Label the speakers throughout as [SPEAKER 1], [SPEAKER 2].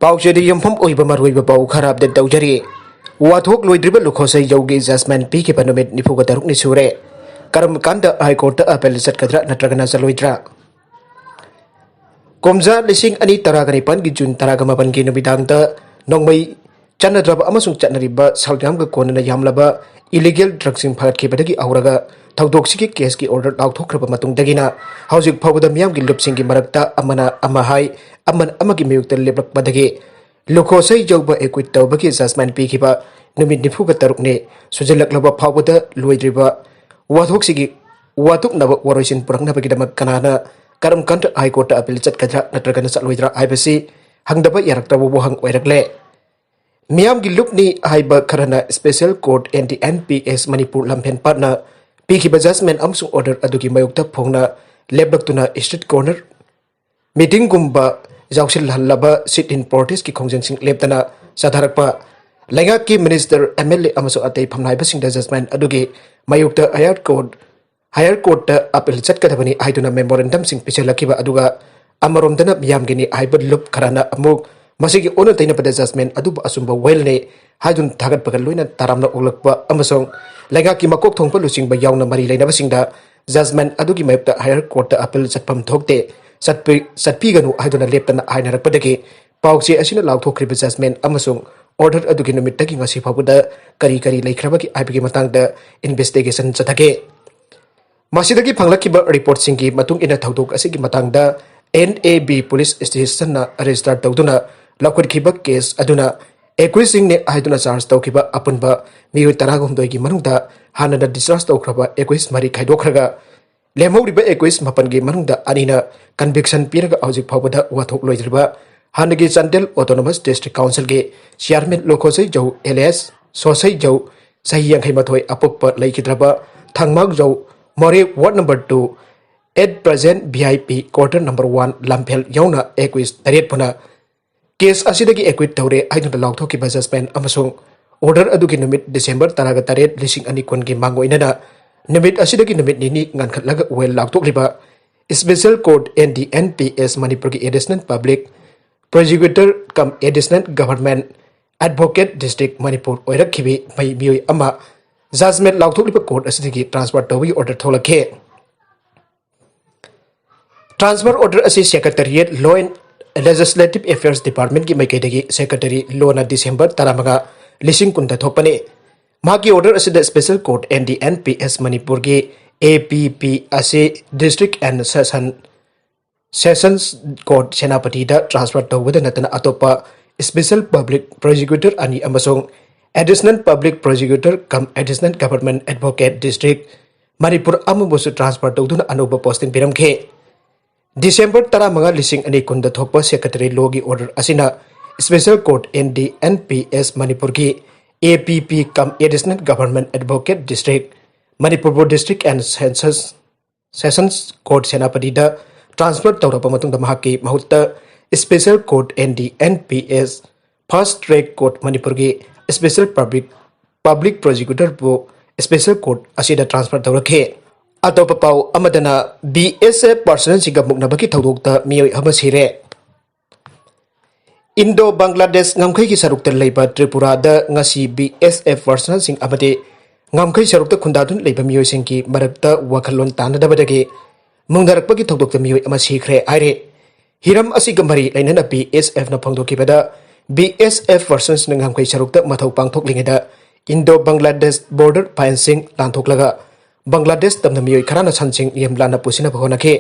[SPEAKER 1] पाउचेदी यमफम ओइबा मरुइबा पाउ खरा update तौजरी वाथोक लोइद्रिबा लुखोसै जौगी judgement पिखिबा नुमित 24 नि सुरे करम कांदा हाई कोर्ट अपील चtkadra नत्रगना chtloidra कोमजा लिसिंग अनि तरागनि पनगी जून तरागमा पनगी नुबिदांगदा नोंमै चन्नद्रब अमसुंग चन्नरिबा सालगामगा कोनना यामलबा इलीगल ड्रग्सिंग फागतखिबदगी औरगा थौदोक्सिगी केसकी ऑर्डर लाउथोक्ख्रबा मतुंगदगिना हौजिक फावबदा मियामगी लुपसिंगी मरक्ता अमना अमहाई अमन अमगी मयुक्ता लेबलकबदगी लुखोसै जौबा एक्विट तौबगी जजमेंट पिखिबा नुमित 24 ने सुजलकलबा फावबदा लोइद्रिबा वाथोक्सिगी वातुकनब वरोइसिन पुरंगनबगिदमक कनाना करम कंट्र हाई कोर्ट अपील चtkadra नत्रगना chtloidra आइबसी हंगदबा यारक्तबो वहंग ओइरकले मियामगी लुपनी हाइबा खरना स्पेशल कोर्ट NDNPS मणिपुर लम्फेन पाटना पिखिबा जजमेंट अमसुंग ऑर्डर अदुगी मयुक्ता फोंगना लेबलकतुना स्ट्रीट कॉर्नर मीटिंग गुम्बा जाउसिल हल्लबा सिट इन प्रोटेस्ट की खोंजंसिंग लेपतना साधारकपा लैंगा की मिनिस्टर MLA अमसुंग अतै फमनाइबसिंग जजमेंट अदुगी मयुक्ता हायर कोर्ट अपील चtkadabani हाइदुना मेमोरेंडम सिंग पिछलकिबा अदुगा अमरोमदना मियामगिनी हाइबा लुप खराना अमुक मसिगी ओन तैनपदा जजमेंट अदुब असुंबा वेलने हाइदुन थागतपगा लोइना तारामना ओलकपा अमसुंग लैंगा की मकोक थोंगपा लुसिंगबा यावना मरी लैनबसिंगदा जजमेंट अदुगी मयुक्ता हायर कोर्ट अपील चटफम थोकते चटपीगनु हाइदुना लेपतना हाइनरकपदगी पाउचे असिना लाउथोक्ख्रिबा जजमेंट अमसुंग ऑर्डर अदुगी नुमित्तगी ngasi फावबदा करी करी लैख्रबगी आइबगी मतंगदा इन्वेस्टिगेशन चथगे मासिदगी फंगलकिबा रिपोर्ट सिंगी मतुंग इना थौदोक असिगी मतंगदा NAB पुलिस स्टेशन ना रजिस्टर तौदुना लौखटखिबा केस अदुना एक्विसिंग ने हाइदुना चार्ज तौखिबा अपुनबा मियोय 19 की मनुंगदा हानना डिस्चार्ज तौख्रबा 21 मरी खाइदोखरगा लेमौरिबा 21 मपनगी मनुंगदा अनिना कन्विक्शन पीरगा हौजिक फावबदा वाथोक लोइद्रिबा हानगी चंदेल ऑटोनोमस डिस्ट्रिक्ट काउंसिल के चेयरमैन लोखोसै जौ LS सोसै जौ सही यांखै मथोय अपुप लैखिद्रबा थांगमाग जौ मोरे ward number 2 at present VIP quarter number 1 lampel yauna equis taret puna case asidagi equit tawre aiduna lauthokiba judgement amasung order adugi numit December 18 lising ani kongi mangoinana numit asidagi numit nini ngankhatlaga well lauthokliba special court NDNPS Manipur ki additional public prosecutor cum additional government advocate district Manipur oirakhibi mai mioi ama judgement lauthokliba court asidagi transfer tawi order tholakhe transfer order असी secretariat law and legislative affairs department की मैकेदगी secretary law ना दिसंबर 15 लिसिंग कुंदा थोपने मागी order असी special court NDNPS Manipur की APP असी district and sessions court Senapati दा ट्रांसफर तौबद नतना अतोपा स्पेशल पब्लिक प्रोसिक्यूटर अनि अमसोंग additional public prosecutor cum additional government advocate district Manipur अमबोसु ट्रांसफर तौदुना अनोबा पोस्टिंग पिरमखे December 15 lising ani kunda thokpa secretary logi order asina special court NDNPS Manipur ki APP cum additional government advocate district Manipur district and sessions court senapati da transfer tawrapa matungda mahaki mahutta special court NDNPS first track court Manipur ki special public prosecutor bu special court asida transfer tawrakhe अतोप पाउ अमदना BSF person सिंगा मुक्नबकी थौदोक्ता मियोय hub सिरे Indo Bangladesh ngamkhai की सरुक्ता लेबा त्रिपुरा दा ngasi BSF person सिंग अबदे ngamkhai सरुक्ता खुंदादुन लेबा मियोय सिंगी मरक्ता वखलोन तानदबदगे मुंगदरकपकी थौदोक्ता मियोय अमा सिखरे आइरे Hiram असिगा मरी लैनना BSF ना फंगदोकिबदा BSF पर्सन सिंग ngamkhai सरुक्ता मथौ पांगथोकलिंगदा इंडो बांग्लादेश बॉर्डर फेंसिंग लांथोकलगा बांग्लादेश तमना मियोय खराना सानसिंग यमलाना पुसिना भोनखे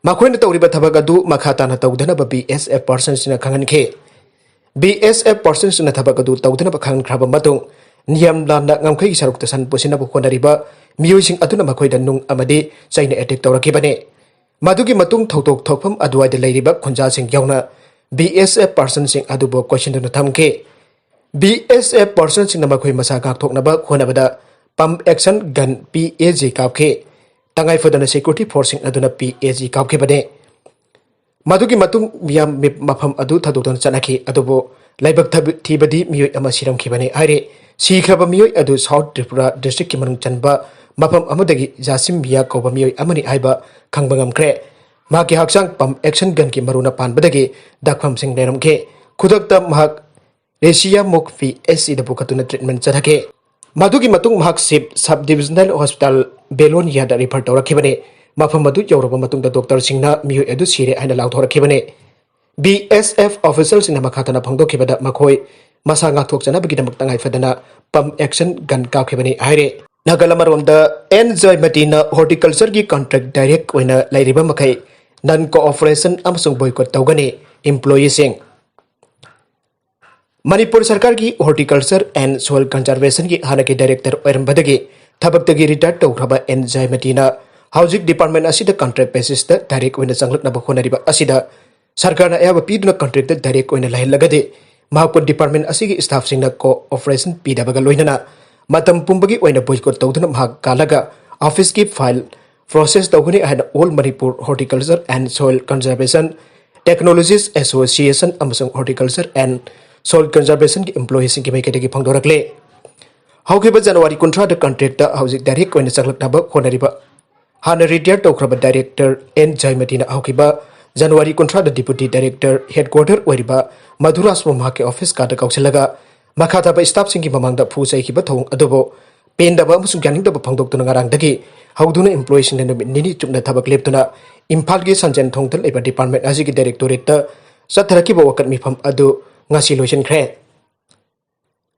[SPEAKER 1] माखोइन तौरिबा थबक अदु मखाताना तौदना BSF पर्सन सिना खंगनखे BSF पर्सन सिना थबक अदु तौदना खंगनख्राबा मतुंग नियमलाना ngamkhai sarukta san पुसिना भोनरिबा मियोयसिंग अदुना मखोइदा नुंग अमदि चाइना अटैक तौरखिबने मदुगी मतुंग थौतोक थौफम अदुवाइदा लैरिबा खुंजासिंग यावना BSF पर्सन सिंग अदुबो क्वेश्चन दुना थमखे BSF पर्सन सिंग मखोइ मसा गाथोकनबा खोनबदा पम्प एक्शन गन PAG कापखे तंगाई फदना सिक्योरिटी फोर्सिंग अदुना PAG कापखे बने मदुगी मतुंग मियाम मफम अदु थदोदन चनखि अदुबो लाइबक थीबदी मियोय अमा सिरमखिबने आइरे सिख्रबा मियोय अदु साउथ त्रिपुरा डिस्ट्रिक्ट की मनुंग चनबा मफम अमदगी जासिम बिया कोबा मियोय अमनि आइबा खंगबंगमख्रे माकी हक्सांग पम्प एक्शन गन की मरुना पानबदगी दाखफम सिंग लेरमखे खुदकता महक रेशिया मोकफी AC the पुखतुना treatment चथके मधुगी मतुंग Mahak SIP sub divisional hospital Belonia दा रिफर तौरखिबने मफम मधु यौरब मतुंग दा डॉक्टर सिंगना मियो एदु सिरे हाइना लाउथोरखिबने BSF ऑफिसर्स इन मखातना फंगदोखिबदा मखोय मसा ngathokjanabagidamak tangai fadana pump action gun kakhibani haire nagalamar enjoyment na horticulture gi contract direct oina lairiba makai non cooperation amasung boycott tawgani employee sing Manipur sarkar gi horticulture and soil conservation gi hanaki director oirambadagi thabaktagi retired tawraba enjoyment na housing department asida contract basis da direct oina sanglakna bakhonariba asida sarkar na ayaba piduna contract da direct oina lahilagade Mahapur Department asigi staff singna ko operation pidabaga loinana matam pumbagi oina boycott tawduna mahak kalaga office ki file process tawguni and all Manipur Horticulture and Soil Conservation Technologies Association amasung Horticulture and Soil Conservation ki employees ki maikete ki phangdorakle haukiba January kontra da contract da housing direct oina saklaknaba khonariba hana retired tawkraba director N Jaimatina haukiba January kontra da deputy director headquarter oiriba Madhuras Momake office ka da kausilaga makhata ba staff singi mamangda phu sai ki ba thong adobo pen da ba musung janing da ba phangdok tuna ngarang dagi hauduna employees ne nini chupna thabak leptuna imphal gi sanjen thongtal eba department asigi directorate ta satharaki ba wakat mifam adu ngasi loisin khre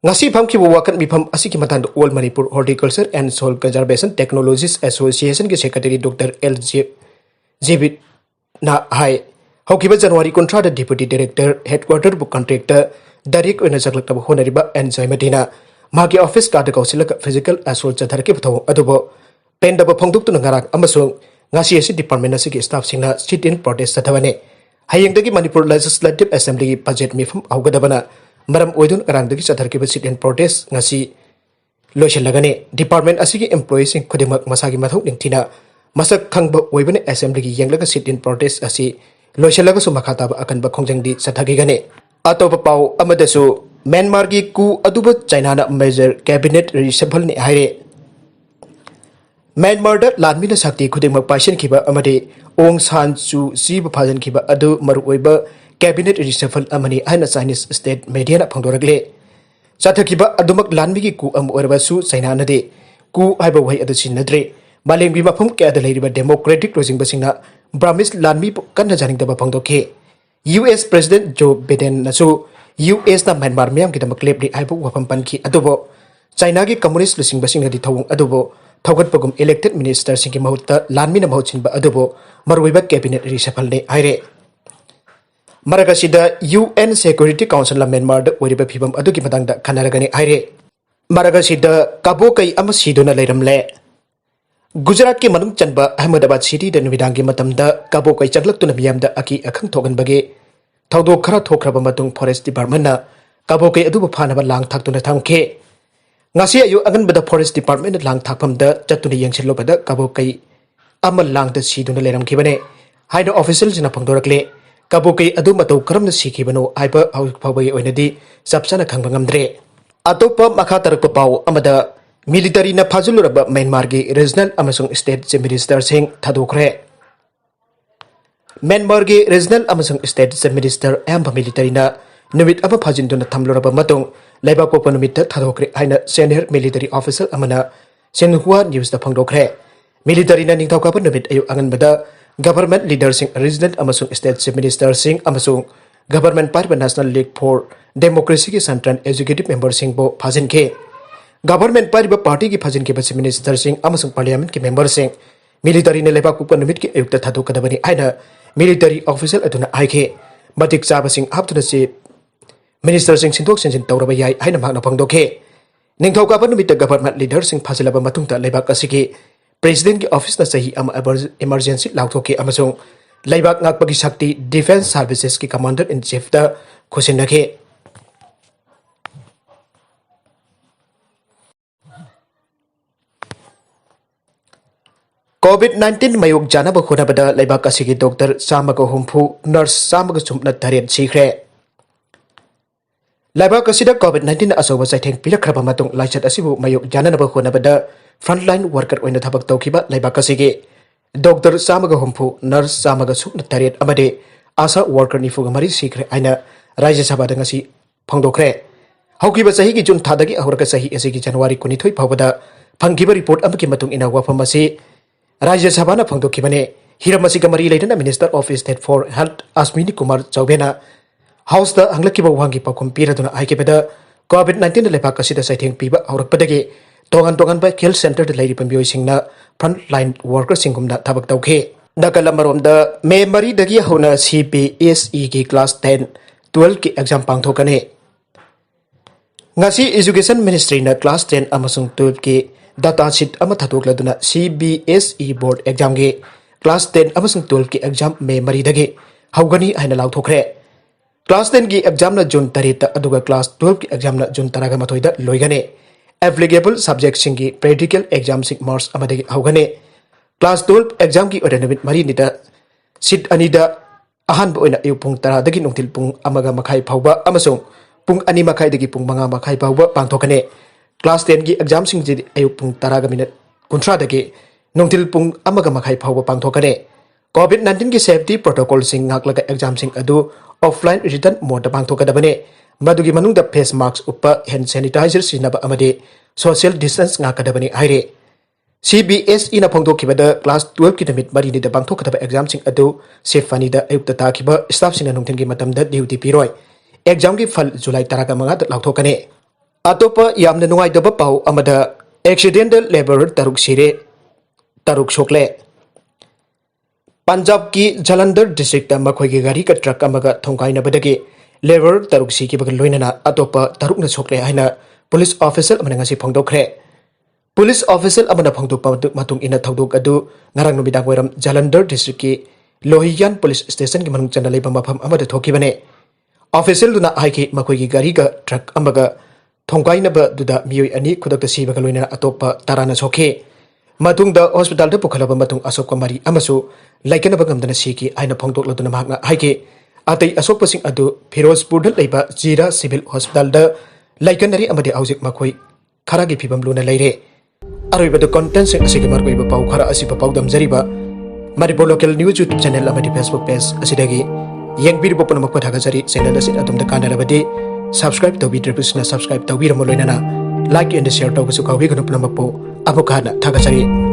[SPEAKER 1] ngasi pham ki ba wakat mifam asigi matan all Manipur Horticulture and Soil Conservation Technologies Association ki secretary Dr. LJ Jibit na hai haukiba January kontra da deputy director headquarter bu contractor direct oina jaglakta ba honariba enjoymentina magi office ka da kausilaka physical assault chatharki phaw adubo penda ba phongduk tu ngarak amasung ngasi asi department asigi staff singna sit in protest chathabane hayengdagi Manipur Legislative Assembly gi budget mifam augadabana maram oidun arangdagi chatharki ba sit in protest ngasi loisilagane department asigi employees sing khudimak masagi mathau ningthina masak khangba oibane assembly gi yenglaga sit in protest asi loisalaga su makhata ba akan ba khongjangdi sathagi gane atopa pau amadasu Myanmar gi ku aduba China na major cabinet reshuffle ni haire Myanmar da lanmina sakti khudingmak paisen khiba amade ong san chu si ba phajan khiba adu maru oiba cabinet reshuffle amani aina Chinese state media na phangdoragle sathaki ba adumak lanmi gi ku am orba su China na de ku haiba wai adu sinadre Maleng bi mafum ke ada lairiba democratic regime basingna Brahmis lanmi kanna janing da phangdokhe US President Joe Biden nasu US na Myanmar miyam ki damak lepli aibu wafam panki adubo China gi communist lusing basing di thawung adubo thawgat pagum elected minister singi mahutta lanmi na mahutsin ba adubo marwiba cabinet reshuffle ne aire Maragasida UN Security Council la Myanmar da wariba phibam adu ki madang da khanaragani aire Maragasida kabo kai ama siduna leiramle Gujarat ke manung chanba Ahmedabad city da numidangi matamda kabo kai changlak tuna miyamda aki akhang thogan bage thadokkhre thokraba matung forest department na kabo kai adu phana ba lang thak tuna thamkhe ngasi ayu angan bada forest department na lang thakpham da chatuna yengchilo bada kabo kai amal lang da siduna leram khibane haida official jina phangdorakle kabo kai adu matau karam na sikhibano aiba hawbai oinadi sapsana khangba ngamdre atopa makha tarak pau amada Military na Fajilluraba Myanmar gi regional amasung state chief minister sing thadokkhre Myanmar gi regional amasung state chief minister amba military na Numit aba phajinduna thamluraba matung Leibak popa Numit thadokkhre haina senior military officer amana Senhua news da phangdokkhre military na ningthauka Numit ayu angan bada government leader sing regional amasung state chief minister sing amasung government party National League for Democracy ki central executive member sing bo phajinke Government party ki phajin ke basi minister sing amasung parliament ki member sing military ne Leibak popa Numit ki ayukta thadokadabani aina military official aduna aike matik chaba sing haptuna si minister sing sinthok senjin tawraba yai haina makna phangdokhe ningthauka Numit government leader sing phajilaba matungta Leibak asigi president ki office na sahi ama emergency Laothokkhre amasung Leibak ngakpagi shakti defense services ki commander in chief da khosinakhe COVID-19 mayok jana ba khona bada Leibak asigi doctor samaga humpu nurse samaga chumna tharet Sikhre Leibak asida COVID-19 asoba saitheng pirakraba matung laichat asibu mayok jana ba khona bada frontline worker oina thabak tawkiba Leibak asigi doctor samaga humpu nurse samaga chumna tharet amade asa worker nifuga mari Sikhre aina Raja Sabada ngasi phangdokhre haukiba sahi gi jun thadagi ahuraka sahi asigi January 22 phawada phangkiba report amaki matung ina wafam asi Raja Sabana phangdokhibane hiramasi kamari leidana Minister of State for Health Asmini Kumar Chaubena House da anglakiba wangi pakum piraduna aikibada COVID-19 Leibak asida saitheng piba aurakpadagi tongan ba health center da leiri pambioi singna frontline workers singumna thabak tawkhe Nakalamarom da May Mari dagi hauna CPSE ki class 10 12 ki exam pangthokane ngasi Education Ministry na class 10 amasung 12 ki data sheet ama thatokladuna CBSE board exam ge class 10 amasung 12 ki exam May Mari dagi haugani haina Laothokkhre class 10 ki exam na June 3 aduga class 12 ki exam na June 13 da loigane applicable subject singi practical exam sing March amadagi haugane Class 12 exam ki Numit Mari nida sit anida ahan bo ina pung tara dagi nungtil pung amaga makai phauba amasung pung ani makai dagi pung manga makai phauba pangthokane Class 10 ki exam sing ji pung tara ga minute kuntra dagi nungtil pung amaga makai phauba pangthokane COVID-19 ki safety protocol sing ngaklaga exam sing adu offline written mode pangthokadabane madugi manungda face mask uppa hand sanitizer sinaba amade social distance ngakadabane haire CBSE na phongdokhibada class 12 ki Numit Mari ni da bangthokadaba exam sing adu sefani da ayukta takhiba staff sing nungthen gi matamda duty piroi exam gi phal July 15 da laothokane atopa yamna nungai daba pau amada accidental labor sire taruk sokle Punjab ki Jalandhar district da makhoi gi gari ka truck amaga thongkaina badagi labor si ki bagal loinana atopa taruk na sokle haina police officer amana ngasi phongdokhre Police official amana phangdok matung ina thodok adu ngarang numidang wairam Jalandhar district ki Lohiyan police station ki manung chana leiba mafam amada thokibane official duna haiki makoi gi gari ga truck amaga thongkaina ba duda mioi ani khudakta siba ga loina atopa tarana sokhe matung da hospital da pukhalaba matung asok kumari amasu laikana ba ngamdana siki aina phangdok laduna mahakna haiki atai asok pasing adu Firozpur da leiba Jira civil hospital da laikanari amade aujik makoi kharagi phibam luna leire Aroiba content sing asigi margoiba pau khara asiba pau damjariba Maripur local news YouTube channel amadi Facebook page asidagi yengbiribo punamak pathagajari channel asin atumda kanarabadi subscribe tawbidribusna subscribe tawbiramo loinana like and share tawbasu kawbiganu punamakpo abukhana thagajari